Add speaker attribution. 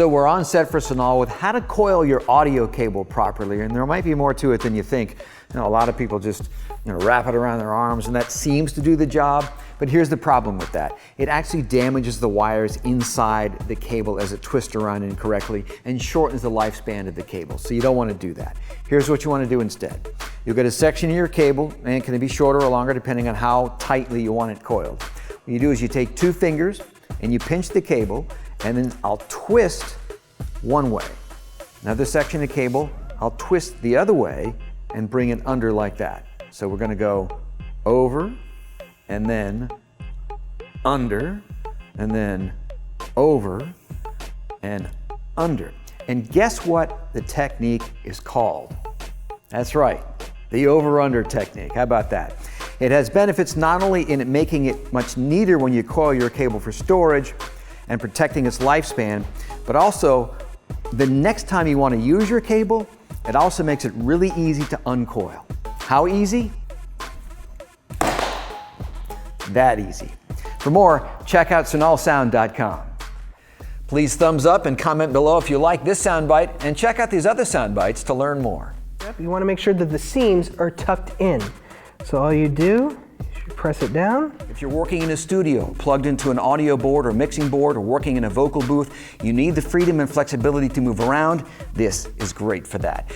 Speaker 1: So we're on set for Sonal with how to coil your audio cable properly, and there might be more to it than you think. A lot of people just wrap it around their arms, and that seems to do the job. But here's the problem with that. It actually damages the wires inside the cable as it twists around incorrectly and shortens the lifespan of the cable. So you don't want to do that. Here's what you want to do instead. You'll get a section of your cable, and it can be shorter or longer depending on how tightly you want it coiled. What you do is you take 2 fingers and you pinch the cable, and then I'll twist one way. Another section of cable, I'll twist the other way and bring it under like that. So we're going to go over and then under and then over and under. And guess what the technique is called? That's right, the over-under technique. How about that? It has benefits not only in making it much neater when you coil your cable for storage and protecting its lifespan, but also the next time you want to use your cable, it also makes it really easy to uncoil. How easy? That easy. For more, check out sonalsound.com. Please thumbs up and comment below if you like this soundbite, and check out these other soundbites to learn more.
Speaker 2: You want to make sure that the seams are tucked in. So all you do is you press it down.
Speaker 1: If you're working in a studio, plugged into an audio board or mixing board, or working in a vocal booth, you need the freedom and flexibility to move around. This is great for that.